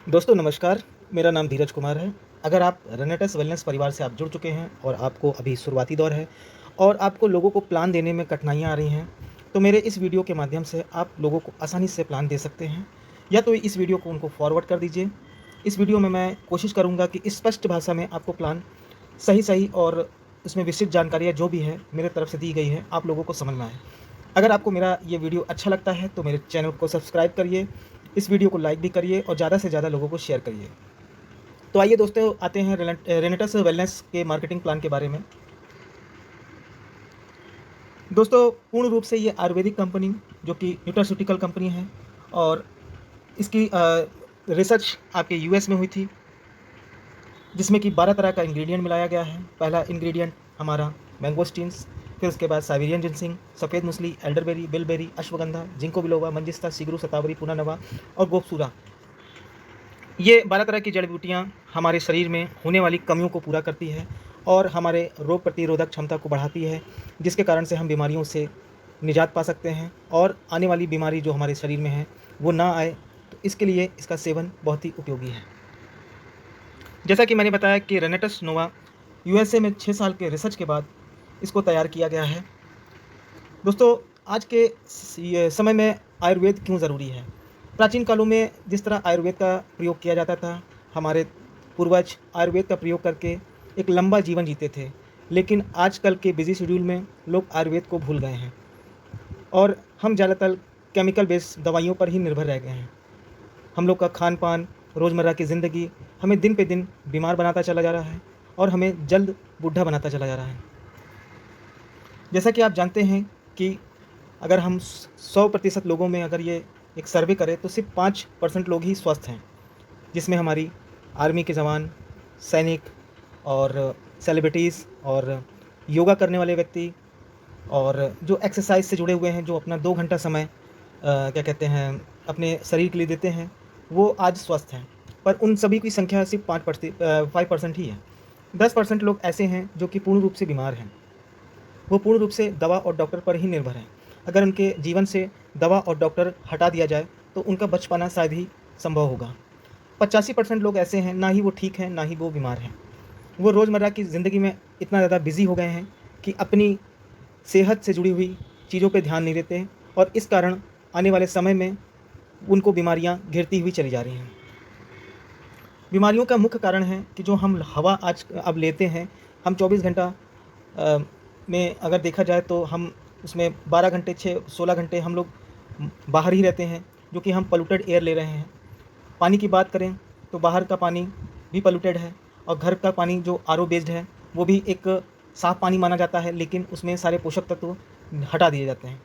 दोस्तों नमस्कार, मेरा नाम धीरज कुमार है। अगर आप रेनेटस वेलनेस परिवार से आप जुड़ चुके हैं और आपको अभी शुरुआती दौर है और आपको लोगों को प्लान देने में कठिनाइयाँ आ रही हैं, तो मेरे इस वीडियो के माध्यम से आप लोगों को आसानी से प्लान दे सकते हैं। या तो इस वीडियो को उनको फॉरवर्ड कर दीजिए। इस वीडियो में मैं कोशिश करूँगा कि स्पष्ट भाषा में आपको प्लान सही-सही और उसमें विस्तृत जानकारियाँ जो भी है मेरे तरफ से दी गई है, आप लोगों को समझ में आए। अगर आपको मेरा ये वीडियो अच्छा लगता है तो मेरे चैनल को सब्सक्राइब करिए, इस वीडियो को लाइक भी करिए और ज़्यादा से ज़्यादा लोगों को शेयर करिए। तो आइए दोस्तों आते हैं रेनेटस वेलनेस के मार्केटिंग प्लान के बारे में। दोस्तों पूर्ण रूप से ये आयुर्वेदिक कंपनी जो कि न्यूट्रास्यूटिकल कंपनी है और इसकी रिसर्च आपके यूएस में हुई थी, जिसमें कि 12 तरह का इंग्रेडिएंट मिलाया गया है। पहला इंग्रेडिएंट हमारा मैंगोस्टीन्स, फिर उसके बाद साइबेरियन जिनसिंग, सफ़ेद मूसली, elderberry, bilberry, ashwagandha, ginkgo Belova, मंजिस्ता, सिगरू, शतावरी, पुनानवा और गोपसूरा। ये 12 तरह की जड़ी-बूटियाँ हमारे शरीर में होने वाली कमियों को पूरा करती है और हमारे रोग प्रतिरोधक क्षमता को बढ़ाती है, जिसके कारण से हम बीमारियों से निजात पा सकते हैं और आने वाली बीमारी जो हमारे शरीर में है, वो ना आए। तो इसके लिए इसका सेवन बहुत ही उपयोगी है। जैसा कि मैंने बताया कि रेनेटस नोवा यूएसए में 6 साल के रिसर्च के बाद इसको तैयार किया गया है। दोस्तों आज के ये समय में आयुर्वेद क्यों ज़रूरी है? प्राचीन कालों में जिस तरह आयुर्वेद का प्रयोग किया जाता था, हमारे पूर्वज आयुर्वेद का प्रयोग करके एक लंबा जीवन जीते थे। लेकिन आजकल के बिज़ी शेड्यूल में लोग आयुर्वेद को भूल गए हैं और हम ज़्यादातर केमिकल बेस्ड दवाइयों पर ही निर्भर रह गए हैं। हम लोग का खान-पान, रोज़मर्रा की ज़िंदगी हमें दिन पे दिन बीमार बनाता चला जा रहा है और हमें जल्द बूढ़ा बनाता चला जा रहा है। जैसा कि आप जानते हैं कि अगर हम 100% लोगों में अगर ये एक सर्वे करें तो सिर्फ 5% लोग ही स्वस्थ हैं, जिसमें हमारी आर्मी के जवान, सैनिक और सेलिब्रिटीज़ और योगा करने वाले व्यक्ति और जो एक्सरसाइज से जुड़े हुए हैं, जो अपना 2 घंटा समय क्या कहते हैं अपने शरीर के लिए देते हैं, वो आज स्वस्थ हैं। पर उन सभी की संख्या सिर्फ 5% ही है। 10% लोग ऐसे हैं जो कि पूर्ण रूप से बीमार हैं। वो पूर्ण रूप से दवा और डॉक्टर पर ही निर्भर हैं। अगर उनके जीवन से दवा और डॉक्टर हटा दिया जाए तो उनका बच पाना शायद ही संभव होगा। 85% लोग ऐसे हैं, ना ही वो ठीक हैं, ना ही वो बीमार हैं। वो रोज़मर्रा की ज़िंदगी में इतना ज़्यादा बिज़ी हो गए हैं कि अपनी सेहत से जुड़ी हुई चीज़ों पे ध्यान नहीं देते हैं और इस कारण आने वाले समय में उनको बीमारियाँ घिरती हुई चली जा रही हैं। बीमारियों का मुख्य कारण है कि जो हम हवा आज अब लेते हैं, हम 24 घंटा अ, में अगर देखा जाए तो हम उसमें 12 घंटे 16 घंटे हम लोग बाहर ही रहते हैं, जो कि हम पॉल्यूटेड एयर ले रहे हैं। पानी की बात करें तो बाहर का पानी भी पॉल्यूटेड है और घर का पानी जो आरओ बेस्ड है, वो भी एक साफ़ पानी माना जाता है, लेकिन उसमें सारे पोषक तत्व हटा दिए जाते हैं।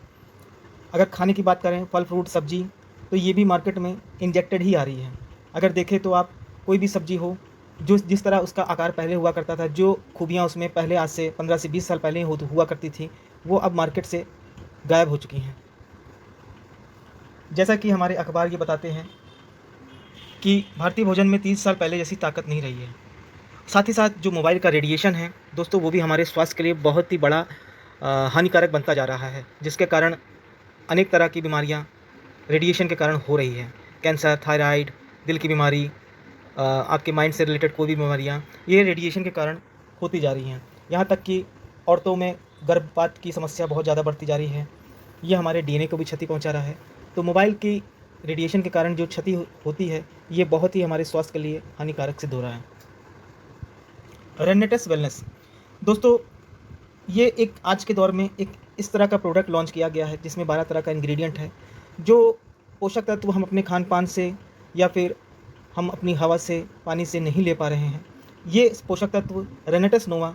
अगर खाने की बात करें फल, फ्रूट, सब्ज़ी, तो ये भी मार्केट में इंजेक्टेड ही आ रही है। अगर देखें तो आप कोई भी सब्ज़ी हो, जो जिस तरह उसका आकार पहले हुआ करता था, जो खूबियाँ उसमें पहले आज से 15 से 20 साल पहले हो हुआ करती थी, वो अब मार्केट से गायब हो चुकी हैं। जैसा कि हमारे अखबार ये बताते हैं कि भारतीय भोजन में 30 साल पहले जैसी ताकत नहीं रही है। साथ ही साथ जो मोबाइल का रेडिएशन है दोस्तों, वो भी हमारे स्वास्थ्य के लिए बहुत ही बड़ा हानिकारक बनता जा रहा है, जिसके कारण अनेक तरह की बीमारियाँ रेडिएशन के कारण हो रही है। कैंसर, थायराइड, दिल की बीमारी, आपके माइंड से रिलेटेड कोई भी बीमारियाँ, ये रेडिएशन के कारण होती जा रही हैं। यहाँ तक कि औरतों में गर्भपात की समस्या बहुत ज़्यादा बढ़ती जा रही है। ये हमारे डीएनए को भी क्षति पहुँचा रहा है। तो मोबाइल की रेडिएशन के कारण जो क्षति होती है, ये बहुत ही हमारे स्वास्थ्य के लिए हानिकारक सिद्ध हो रहा है। रेनेटस वेलनेस दोस्तों, ये एक आज के दौर में एक इस तरह का प्रोडक्ट लॉन्च किया गया है जिसमें 12 तरह का इंग्रेडिएंट है। जो पोषक तत्व हम अपने खान-पान से या फिर हम अपनी हवा से, पानी से नहीं ले पा रहे हैं, ये पोषक तत्व रेनेटस नोवा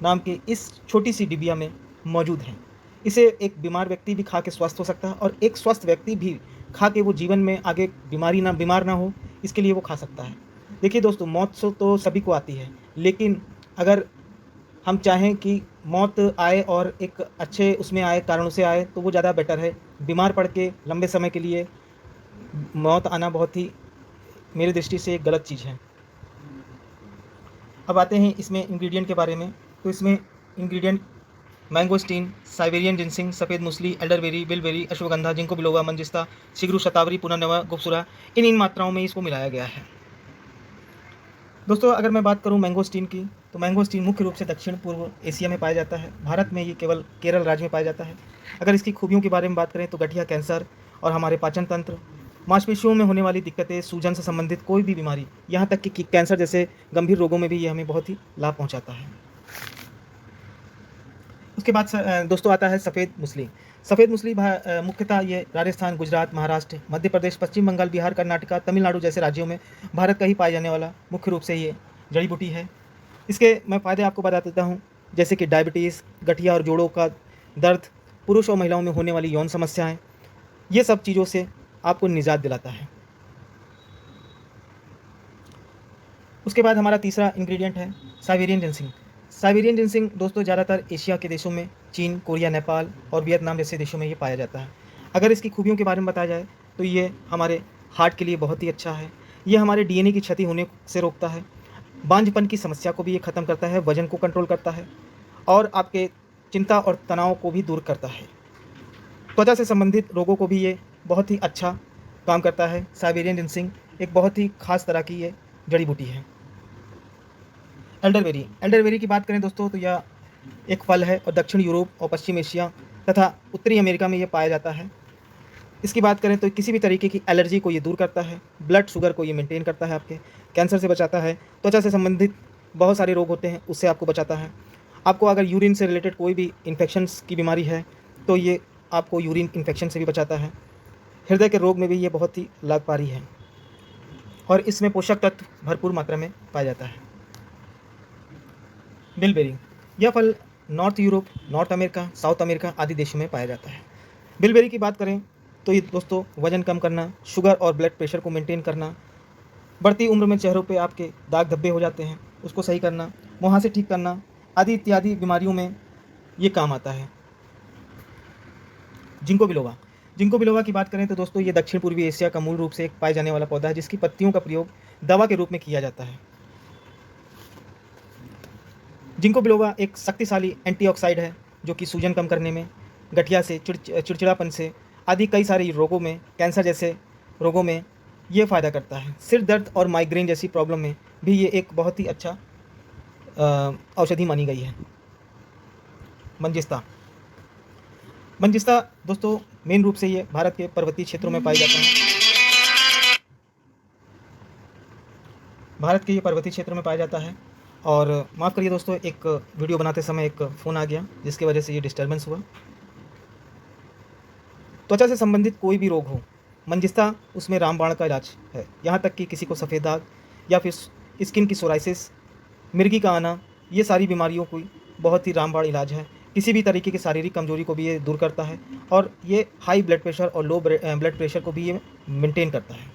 नाम के इस छोटी-सी डिबिया में मौजूद हैं। इसे एक बीमार व्यक्ति भी खा के स्वस्थ हो सकता है और एक स्वस्थ व्यक्ति भी खा के वो जीवन में आगे बीमार ना हो, इसके लिए वो खा सकता है। देखिए दोस्तों, मौत सो तो सभी को आती है, लेकिन अगर हम चाहें कि मौत आए और एक अच्छे उसमें आए, कारणों से आए, तो वो ज़्यादा बेटर है। बीमार पड़ के लंबे समय के लिए मौत आना बहुत ही मेरी दृष्टि से एक गलत चीज़ है। अब आते हैं इसमें इंग्रेडिएंट के बारे में। तो इसमें इंग्रेडिएंट मैंगोस्टीन, साइबेरियन जिनसिंग, सफ़ेद मूसली, elderberry, bilberry, ashwagandha, ginkgo Belova, मंजिस्ता, सिगरू, शतावरी, पुनर्नवा, गुपसुरा, इन मात्राओं में इसको मिलाया गया है। दोस्तों अगर मैं बात करूं मैंगोस्टीन की, तो मैंगोस्टीन मुख्य रूप से दक्षिण पूर्व एशिया में पाया जाता है। भारत में ये केवल केरल राज्य में पाया जाता है। अगर इसकी खूबियों के बारे में बात करें तो गठिया कैंसर और हमारे पाचन तंत्र, मांसपेशियों में होने वाली दिक्कतें, सूजन से संबंधित कोई भी बीमारी, यहाँ तक कि कैंसर जैसे गंभीर रोगों में भी ये हमें बहुत ही लाभ पहुँचाता है। उसके बाद दोस्तों आता है सफ़ेद मूसली। सफ़ेद मूसली मुख्यतः ये राजस्थान, गुजरात, महाराष्ट्र, मध्य प्रदेश, पश्चिम बंगाल, बिहार, कर्नाटका, तमिलनाडु जैसे राज्यों में भारत का ही पाए जाने वाला मुख्य रूप से ये जड़ी बूटी है। इसके मैं फ़ायदे आपको बता देता हूँ, जैसे कि डायबिटीज़, गठिया और जोड़ों का दर्द, पुरुष और महिलाओं में होने वाली यौन समस्याएं, ये सब चीज़ों से आपको निजात दिलाता है। उसके बाद हमारा तीसरा इंग्रेडिएंट है साइबेरियन जिनसिंग। साइबेरियन जिनसिंग दोस्तों ज़्यादातर एशिया के देशों में, चीन, कोरिया, नेपाल और वियतनाम जैसे देशों में ये पाया जाता है। अगर इसकी खूबियों के बारे में बताया जाए तो ये हमारे हार्ट के लिए बहुत ही अच्छा है। ये हमारे डीएनए की क्षति होने से रोकता है, बांझपन की समस्या को भी ये ख़त्म करता है, वजन को कंट्रोल करता है और आपके चिंता और तनाव को भी दूर करता है। त्वचा से संबंधित रोगों को भी ये बहुत ही अच्छा काम करता है। साइबेरियन जिनसिंग एक बहुत ही खास तरह की ये जड़ी बूटी है। एल्डरबेरी, एल्डरबेरी की बात करें दोस्तों तो यह एक फल है और दक्षिण यूरोप और पश्चिम एशिया तथा उत्तरी अमेरिका में ये पाया जाता है। इसकी बात करें तो किसी भी तरीके की एलर्जी को ये दूर करता है, ब्लड शुगर को ये मेंटेन करता है, आपके कैंसर से बचाता है, त्वचा से संबंधित बहुत सारे रोग होते हैं उससे आपको बचाता है। आपको अगर यूरिन से रिलेटेड कोई भी इन्फेक्शंस की बीमारी है तो ये आपको यूरिन इन्फेक्शन से भी बचाता है। हृदय के रोग में भी ये बहुत ही लाभकारी है और इसमें पोषक तत्व भरपूर मात्रा में पाया जाता है। बिलबेरी, यह फल north Europe, north America, south America आदि देशों में पाया जाता है। बिलबेरी की बात करें तो ये दोस्तों वजन कम करना, शुगर और ब्लड प्रेशर को मेंटेन करना, बढ़ती उम्र में चेहरों पे आपके दाग धब्बे हो जाते हैं उसको सही करना, मुहासे ठीक करना आदि इत्यादि बीमारियों में ये काम आता है। जिंको बिलोवा, जिंको बिलोवा की बात करें तो दोस्तों ये दक्षिण पूर्वी एशिया का मूल रूप से एक पाए जाने वाला पौधा है जिसकी पत्तियों का प्रयोग दवा के रूप में किया जाता है। जिंको बिलोवा एक शक्तिशाली एंटीऑक्साइड है जो कि सूजन कम करने में, गठिया से, चिड़चिड़ापन से आदि कई सारे रोगों में, कैंसर जैसे रोगों में ये फ़ायदा करता है। सिर दर्द और माइग्रेन जैसी प्रॉब्लम में भी ये एक बहुत ही अच्छा औषधि मानी गई है। मंजिस्ता, मंजिस्ता दोस्तों मेन रूप से ये भारत के पर्वतीय क्षेत्रों में पाया जाता है। भारत के ये पर्वतीय क्षेत्र में पाया जाता है और माफ़ करिए दोस्तों, एक वीडियो बनाते समय एक फ़ोन आ गया जिसकी वजह से ये डिस्टर्बेंस हुआ। त्वचा से संबंधित कोई भी रोग हो, मंजिस्ता उसमें रामबाण का इलाज है। यहाँ तक कि किसी को सफ़ेद दाग या फिर स्किन की सोराइसिस, मिर्गी का आना, ये सारी बीमारियों को बहुत ही रामबाण इलाज है। किसी भी तरीके की शारीरिक कमजोरी को भी ये दूर करता है और ये हाई ब्लड प्रेशर और लो ब्लड प्रेशर को भी ये मेंटेन करता है।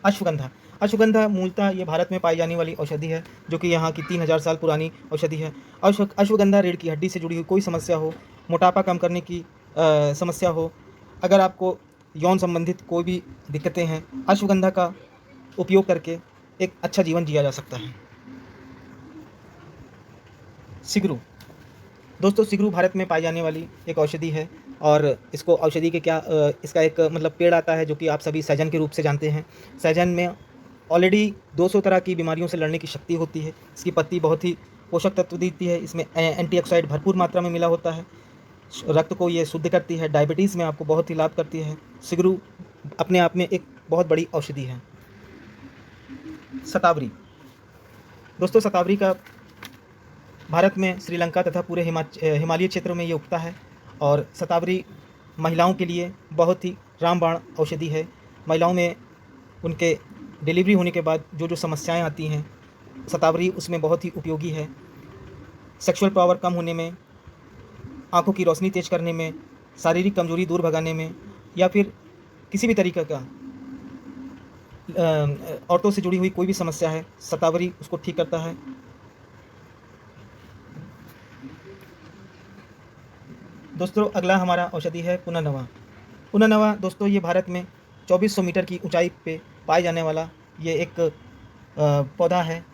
अश्वगंधा, अश्वगंधा मूलतः ये भारत में पाई जाने वाली औषधि है जो कि यहाँ की 3000 साल पुरानी औषधि है। अश्वगंधा रीढ़ की हड्डी से जुड़ी हुई कोई समस्या हो, मोटापा कम करने की समस्या हो, अगर आपको यौन संबंधित कोई भी दिक्कतें हैं, अश्वगंधा का उपयोग करके एक अच्छा जीवन जिया जा सकता है। सिगरू, दोस्तों सिगरू भारत में पाई जाने वाली एक औषधि है और इसको औषधि के इसका एक मतलब पेड़ आता है जो कि आप सभी सहजन के रूप से जानते हैं। सहजन में ऑलरेडी 200 तरह की बीमारियों से लड़ने की शक्ति होती है। इसकी पत्ती बहुत ही पोषक तत्व देती है, इसमें एंटीऑक्साइड भरपूर मात्रा में मिला होता है, रक्त को ये शुद्ध करती है, डायबिटीज़ में आपको बहुत ही लाभ करती है। सिगरू अपने आप में एक बहुत बड़ी औषधि है। शतावरी, दोस्तों शतावरी का भारत में श्रीलंका तथा पूरे हिमालय क्षेत्रों में ये उगता है और शतावरी महिलाओं के लिए बहुत ही रामबाण औषधि है। महिलाओं में उनके डिलीवरी होने के बाद जो जो समस्याएं आती हैं, शतावरी उसमें बहुत ही उपयोगी है। सेक्सुअल पावर कम होने में, आंखों की रोशनी तेज करने में, शारीरिक कमजोरी दूर भगाने में या फिर किसी भी तरीके का औरतों से जुड़ी हुई कोई भी समस्या है, शतावरी उसको ठीक करता है। दोस्तों अगला हमारा औषधि है पुनर्नवा। पुनर्नवा दोस्तों ये भारत में 2400 मीटर की ऊंचाई पे पाए जाने वाला ये एक पौधा है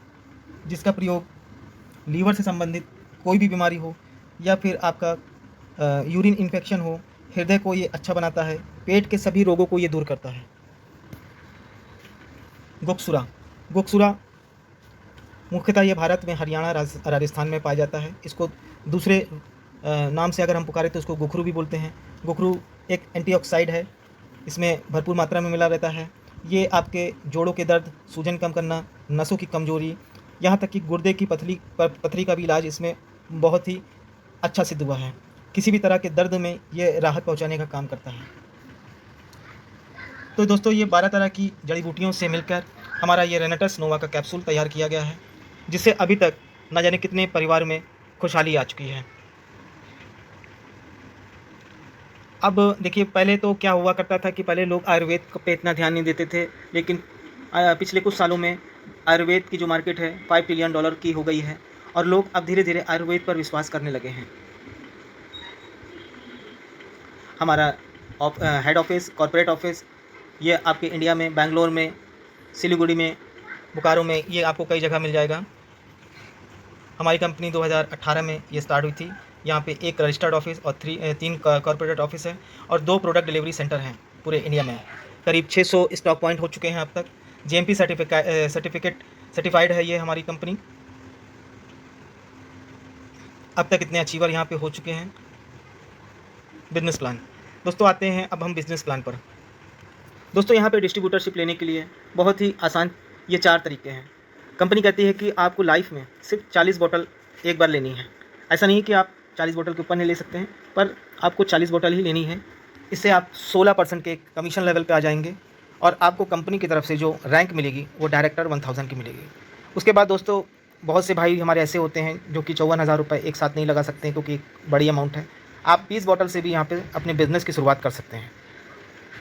जिसका प्रयोग लीवर से संबंधित कोई भी बीमारी हो या फिर आपका यूरिन इन्फेक्शन हो, हृदय को ये अच्छा बनाता है, पेट के सभी रोगों को ये दूर करता है। गोकसुरा, गोकसुरा मुख्यतः ये भारत में हरियाणा, राजस्थान में पाया जाता है। इसको दूसरे नाम से अगर हम पुकारें तो इसको गोखरू भी बोलते हैं। गोखरू एक एंटीऑक्साइड है, इसमें भरपूर मात्रा में मिला रहता है। ये आपके जोड़ों के दर्द, सूजन कम करना, नसों की कमज़ोरी, यहाँ तक कि गुर्दे की पथरी का भी इलाज इसमें बहुत ही अच्छा सिद्ध हुआ है। किसी भी तरह के दर्द में ये राहत पहुँचाने का काम करता है। तो दोस्तों, ये 12 तरह की जड़ी बूटियों से मिलकर हमारा ये रेनेटस नोवा का कैप्सूल तैयार किया गया है, जिससे अभी तक न जाने कितने परिवार में खुशहाली आ चुकी है। अब देखिए, पहले तो क्या हुआ करता था कि पहले लोग आयुर्वेद पे इतना ध्यान नहीं देते थे, लेकिन पिछले कुछ सालों में आयुर्वेद की जो मार्केट है $5 ट्रिलियन की हो गई है और लोग अब धीरे धीरे आयुर्वेद पर विश्वास करने लगे हैं। हमारा हेड ऑफिस, कॉर्पोरेट ऑफिस, ये आपके इंडिया में बेंगलोर में, सिलीगुड़ी में, बोकारो में, ये आपको कई जगह मिल जाएगा। हमारी कंपनी 2018 में ये स्टार्ट हुई थी। यहाँ पे एक रजिस्टर्ड ऑफिस और 3 कॉर्पोरेट ऑफिस है और 2 प्रोडक्ट डिलीवरी सेंटर हैं पूरे इंडिया में। करीब 600 स्टॉक पॉइंट हो चुके हैं अब तक। GMP सर्टिफाइड है ये हमारी कंपनी। अब तक इतने अचीवर यहाँ पे हो चुके हैं। बिजनेस प्लान दोस्तों, आते हैं अब हम बिजनेस प्लान पर। दोस्तों, यहाँ पे डिस्ट्रीब्यूटरशिप लेने के लिए बहुत ही आसान ये 4 तरीके हैं। कंपनी कहती है कि आपको लाइफ में सिर्फ 40 बोतल एक बार लेनी है। ऐसा नहीं है कि आप 40 बोतल के ऊपर नहीं ले सकते हैं, पर आपको 40 बोतल ही लेनी है। इससे आप 16% के कमीशन लेवल पे आ जाएंगे और आपको कंपनी की तरफ से जो रैंक मिलेगी वो डायरेक्टर 1000 की मिलेगी। उसके बाद दोस्तों, बहुत से भाई हमारे ऐसे होते हैं जो कि 54,000 रुपये एक साथ नहीं लगा सकते हैं, क्योंकि एक बड़ी अमाउंट है। आप 20 बोतल से भी यहाँ पे अपने बिज़नेस की शुरुआत कर सकते हैं।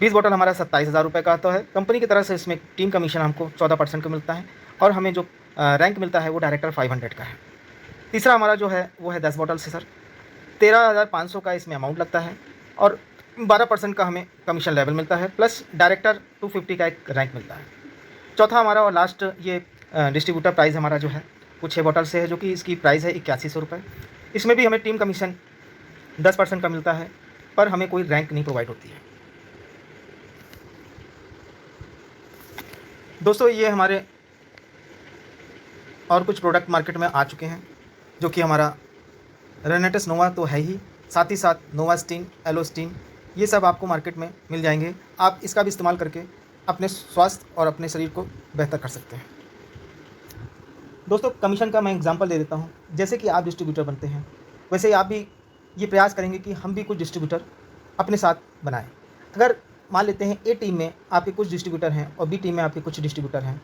20 बोतल हमारा 27,000 रुपये का आता है। कंपनी की तरफ से इसमें टीम कमीशन हमको 14% का मिलता है और हमें जो रैंक मिलता है वो डायरेक्टर 500 का है। तीसरा हमारा जो है वो है 10 बोतल से सर 13,500 का इसमें अमाउंट लगता है और 12% का हमें कमीशन लेवल मिलता है, प्लस डायरेक्टर 250 का एक रैंक मिलता है। चौथा हमारा और लास्ट ये डिस्ट्रीब्यूटर प्राइस हमारा जो है वो 6 बोतल से है, जो कि इसकी प्राइस है 8100 रुपये। इसमें भी हमें टीम कमीशन 10% का मिलता है, पर हमें कोई रैंक नहीं प्रोवाइड होती है। दोस्तों, ये हमारे और कुछ प्रोडक्ट मार्केट में आ चुके हैं, जो कि हमारा रेनेटस नोवा तो है ही, साथ ही साथ नोवास्टीन, एलोस्टीन, ये सब आपको मार्केट में मिल जाएंगे। आप इसका भी इस्तेमाल करके अपने स्वास्थ्य और अपने शरीर को बेहतर कर सकते हैं। दोस्तों, कमीशन का मैं एग्जांपल दे देता हूँ। जैसे कि आप डिस्ट्रीब्यूटर बनते हैं, वैसे ही आप भी ये प्रयास करेंगे कि हम भी कुछ डिस्ट्रीब्यूटर अपने साथ बनाएं। अगर मान लेते हैं ए टीम में आपके कुछ डिस्ट्रीब्यूटर हैं और बी टीम में आपके कुछ डिस्ट्रीब्यूटर हैं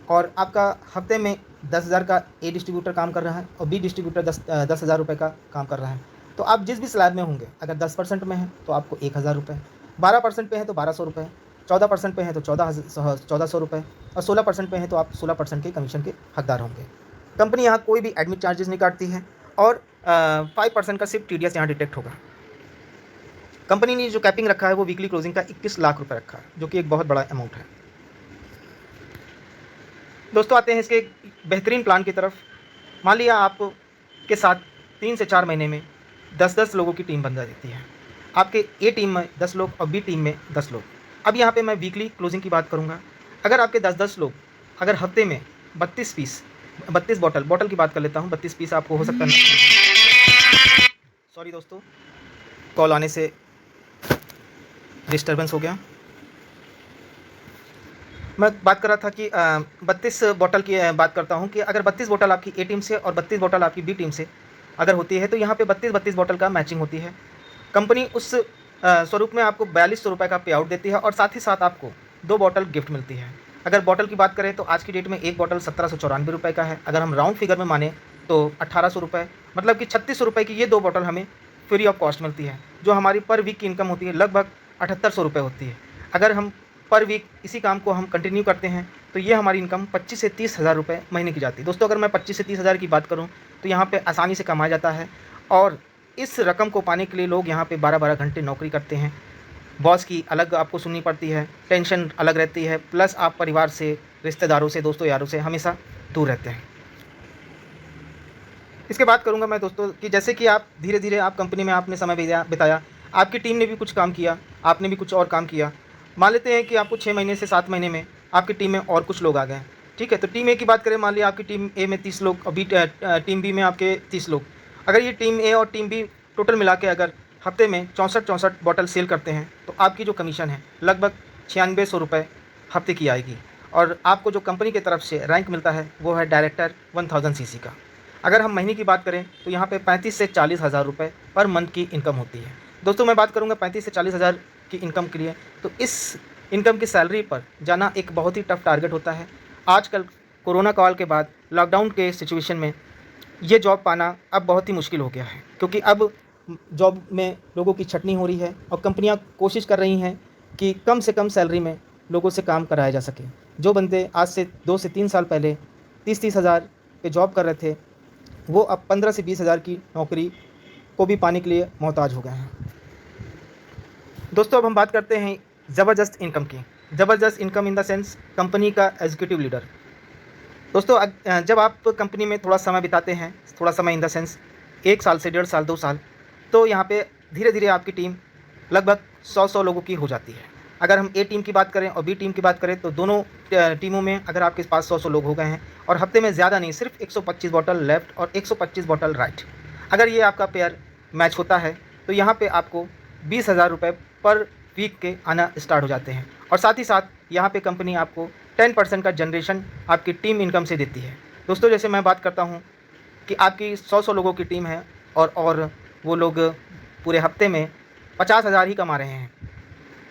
और आपका हफ्ते में 10,000 का ए डिस्ट्रीब्यूटर काम कर रहा है और बी डिस्ट्रीब्यूटर 10,000 रुपये का काम कर रहा है, तो आप जिस भी स्लैब में होंगे, अगर 10% में है तो आपको 1,000 रुपये, 12% पे है तो 1,200 रुपये, 14% पे है तो 1,400 रुपये और 16% पे है तो आप 16% के कमीशन के हकदार होंगे। कंपनी यहाँ कोई भी एडमिट चार्जेस नहीं काटती है और 5% का सिर्फ TDS यहाँ डिटेक्ट होगा। कंपनी ने जो कैपिंग रखा है वो वीकली क्लोजिंग का 21 लाख रुपये रखा है, जो कि एक बहुत बड़ा अमाउंट है। दोस्तों, आते हैं इसके एक बेहतरीन प्लान की तरफ। मान लिया आप के साथ 3 से 4 महीने में 10-10 लोगों की टीम बन जाती है। आपके ए टीम में 10 लोग और बी टीम में 10 लोग। अब यहाँ पे मैं वीकली क्लोजिंग की बात करूँगा। अगर आपके 10-10 लोग अगर हफ्ते में 32 बॉटल की बात कर लेता हूँ, 32 पीस आपको हो सकता है। सॉरी दोस्तों, कॉल आने से डिस्टर्बेंस हो गया। मैं बात कर रहा था कि 32 बॉटल की बात करता हूँ कि अगर 32 बॉटल आपकी ए टीम से और 32 बॉटल आपकी बी टीम से अगर होती है, तो यहाँ पे 32 बॉटल का मैचिंग होती है। कंपनी उस स्वरूप में आपको 4200 रुपये का पे आउट देती है और साथ ही साथ आपको 2 बॉटल गिफ्ट मिलती है। अगर बॉटल की बात करें तो आज की डेट में एक बॉटल 1794 रुपये का है। अगर हम राउंड फिगर में माने तो 1800 रुपये, मतलब कि 3600 रुपये की ये 2 बॉटल हमें फ्री ऑफ कॉस्ट मिलती है, जो हमारी पर वीक की इनकम होती है लगभग 7800 रुपये होती है। अगर हम पर वीक इसी काम को हम कंटिन्यू करते हैं तो ये हमारी इनकम 25 से 30 हज़ार रुपये महीने की जाती है। दोस्तों, अगर मैं 25 से 30 हज़ार की बात करूं तो यहाँ पे आसानी से कमाया जाता है और इस रकम को पाने के लिए लोग यहाँ पे 12-12 घंटे नौकरी करते हैं। बॉस की अलग आपको सुननी पड़ती है, टेंशन अलग रहती है, प्लस आप परिवार से, रिश्तेदारों से, दोस्तों यारों से हमेशा दूर रहते हैं। इसके बात करूँगा मैं दोस्तों कि जैसे कि आप धीरे धीरे आप कंपनी में आपने समय बिताया, आपकी टीम ने भी कुछ काम किया, आपने भी कुछ और काम किया। मान लेते हैं कि आपको 6 महीने से 7 महीने में आपकी टीम में और कुछ लोग आ गए, ठीक है। तो टीम ए की बात करें, मान लिया आपकी टीम ए में 30 लोग और टीम बी में आपके 30 लोग। अगर ये टीम ए और टीम बी टोटल मिला के अगर हफ्ते में 64 बॉटल सेल करते हैं तो आपकी जो कमीशन है लगभग 9600 हफ्ते की आएगी। और आपको जो कंपनी की तरफ से रैंक मिलता है वो है डायरेक्टर 1000 सीसी का। अगर हम महीने की बात करें तो यहाँ पे 35 से 40 हज़ार रुपये पर मंथ की इनकम होती है। दोस्तों मैं बात करूँगा 35 से 40 हज़ार की इनकम के लिए, तो इस इनकम की सैलरी पर जाना एक बहुत ही टफ टारगेट होता है। आजकल कोरोना काल के बाद लॉकडाउन के सिचुएशन में ये जॉब पाना अब बहुत ही मुश्किल हो गया है, क्योंकि अब जॉब में लोगों की छटनी हो रही है और कंपनियां कोशिश कर रही हैं कि कम से कम सैलरी में लोगों से काम कराया जा सके। जो बंदे आज से 2 से 3 साल पहले 30-30 हज़ार पे जॉब कर रहे थे, वो अब 15 से 20 हज़ार की नौकरी को भी पाने के लिए मोहताज हो गए हैं। दोस्तों अब हम बात करते हैं ज़बरदस्त इनकम की। ज़बरदस्त income in the sense company का एग्जीक्यूटिव लीडर। दोस्तों जब आप कंपनी में थोड़ा समय बिताते हैं, थोड़ा समय इन द सेंस 1 साल से 1.5 साल 2 साल, तो यहाँ पे धीरे धीरे आपकी टीम लगभग 100 लोगों की हो जाती है। अगर हम ए टीम की बात करें और बी टीम की बात करें तो दोनों टीमों में अगर आपके पास 100 लोग हो गए हैं और हफ्ते में ज़्यादा नहीं, सिर्फ 125 बॉटल लेफ़्ट और 125 बॉटल राइट, अगर ये आपका पेयर मैच होता है तो यहाँ पे आपको 20,000 रुपये पर वीक के आना स्टार्ट हो जाते हैं। और साथ ही साथ यहाँ पे कंपनी आपको 10% का जनरेशन आपकी टीम इनकम से देती है। दोस्तों जैसे मैं बात करता हूँ कि आपकी 100 लोगों की टीम है और वो लोग पूरे हफ्ते में 50,000 ही कमा रहे हैं,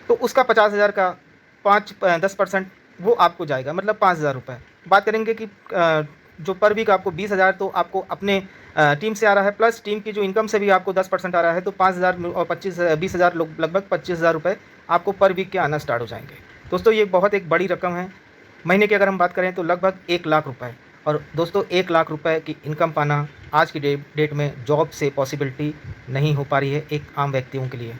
तो उसका 50,000 का 10% वो आपको जाएगा, मतलब 5,000 रुपये। बात करेंगे कि जो पर वीक आपको 20,000 तो आपको अपने टीम से आ रहा है, प्लस टीम की जो इनकम से भी आपको 10% आ रहा है, तो 5,000 और 20,000 लोग लगभग 25,000 रुपये आपको पर वीक के आना स्टार्ट हो जाएंगे। दोस्तों ये बहुत एक बड़ी रकम है। महीने की अगर हम बात करें तो लगभग 1 लाख रुपये। और दोस्तों 1 लाख रुपये की इनकम पाना आज की डेट में जॉब से पॉसिबिलिटी नहीं हो पा रही है एक आम व्यक्तियों के लिए।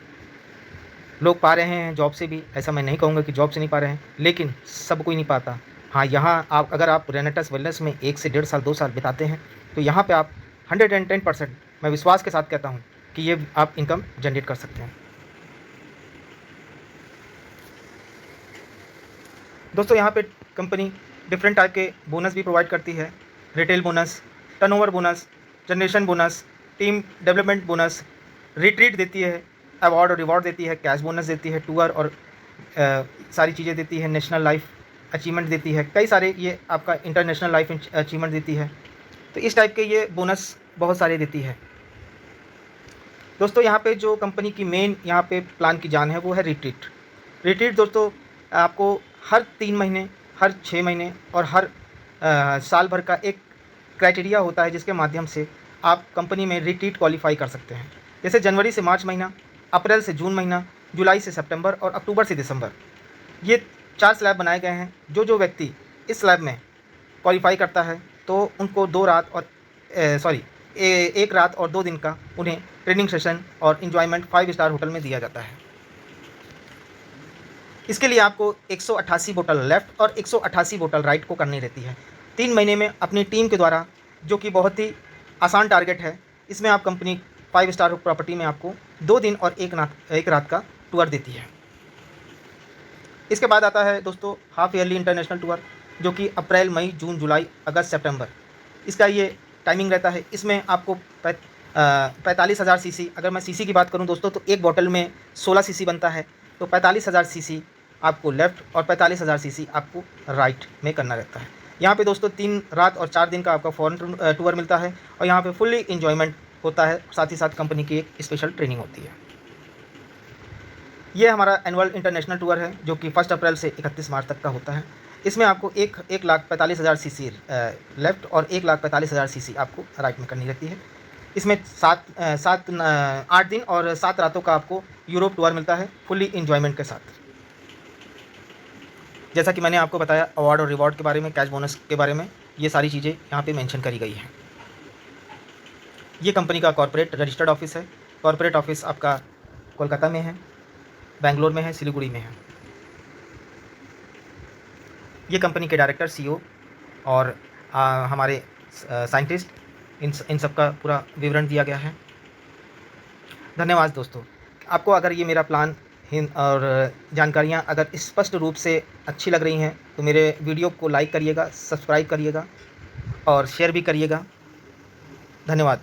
लोग पा रहे हैं जॉब से भी, ऐसा मैं नहीं कहूँगा कि जॉब से नहीं पा रहे हैं, लेकिन सब कोई नहीं पाता। हाँ, यहाँ अगर आप रेनेटस वेलनेस में 1 से 1.5 साल 2 साल बिताते हैं तो यहाँ पे आप 110% मैं विश्वास के साथ कहता हूँ कि ये आप इनकम जनरेट कर सकते हैं। दोस्तों यहाँ पे कंपनी डिफरेंट टाइप के बोनस भी प्रोवाइड करती है। Retail bonus, turnover bonus, generation bonus, team development bonus, retreat देती है, अवार्ड और रिवॉर्ड देती है, कैश बोनस देती है, टूर और सारी चीज़ें देती है, नेशनल लाइफ अचीवमेंट देती है, कई सारे ये आपका इंटरनेशनल लाइफ अचीवमेंट देती है। तो इस टाइप के ये बोनस बहुत सारे देती है। दोस्तों यहाँ पे जो कंपनी की मेन यहाँ पे प्लान की जान है वो है रिट्रीट। रिट्रीट दोस्तों आपको हर 3 महीने, हर 6 महीने और हर साल भर का एक क्राइटेरिया होता है जिसके माध्यम से आप कंपनी में रिट्रीट क्वालिफाई कर सकते हैं। जैसे जनवरी से मार्च महीना, अप्रैल से जून महीना, जुलाई से सितंबर और अक्टूबर से दिसंबर, ये 4 स्लैब बनाए गए हैं। जो व्यक्ति इस स्लैब में क्वालिफाई करता है तो उनको 1 रात और 2 दिन का उन्हें ट्रेनिंग सेशन और इन्जॉयमेंट 5 स्टार होटल में दिया जाता है। इसके लिए आपको 188 बोतल लेफ़्ट और 188 बोतल राइट को करनी रहती है 3 महीने में अपनी टीम के द्वारा, जो कि बहुत ही आसान टारगेट है। इसमें आप कंपनी 5 स्टार प्रॉपर्टी में आपको 2 दिन और 1 रात का टूर देती है। इसके बाद आता है दोस्तों हाफ ईयरली इंटरनेशनल टूर, जो कि अप्रैल, मई, जून, जुलाई, अगस्त, सितंबर, इसका ये टाइमिंग रहता है। इसमें आपको 45,000 सीसी, अगर मैं सीसी की बात करूं दोस्तों तो एक बॉटल में 16 सीसी बनता है, तो 45,000 सीसी आपको लेफ़्ट और 45,000 सीसी आपको राइट में करना रहता है। यहाँ पे दोस्तों 3 रात और 4 दिन का आपका फॉरेन टूर मिलता है और यहाँ पे फुल्ली इन्जॉयमेंट होता है, साथ ही साथ कंपनी की एक स्पेशल ट्रेनिंग होती है। ये हमारा एनुअल इंटरनेशनल टूर है जो कि 1 अप्रैल से 31 मार्च तक का होता है। इसमें आपको 1,45,000 सीसी लेफ़्ट और 1,45,000 सीसी आपको राइट में करनी रहती है। इसमें 8 दिन और 7 रातों का आपको यूरोप टूर मिलता है फुल्ली इन्जॉयमेंट के साथ। जैसा कि मैंने आपको बताया अवार्ड और रिवॉर्ड के बारे में, कैश बोनस के बारे में, ये सारी चीज़ें यहाँ पे मेंशन करी गई हैं। ये कंपनी का कॉर्पोरेट रजिस्टर्ड ऑफिस है। कॉर्पोरेट ऑफिस आपका कोलकाता में है, बेंगलोर में है, सिलीगुड़ी में है। ये कंपनी के डायरेक्टर, सीईओ और हमारे साइंटिस्ट, इन सब का पूरा विवरण दिया गया है। धन्यवाद दोस्तों। आपको अगर ये मेरा प्लान और जानकारियाँ अगर स्पष्ट रूप से अच्छी लग रही हैं तो मेरे वीडियो को लाइक करिएगा, सब्सक्राइब करिएगा और शेयर भी करिएगा। धन्यवाद।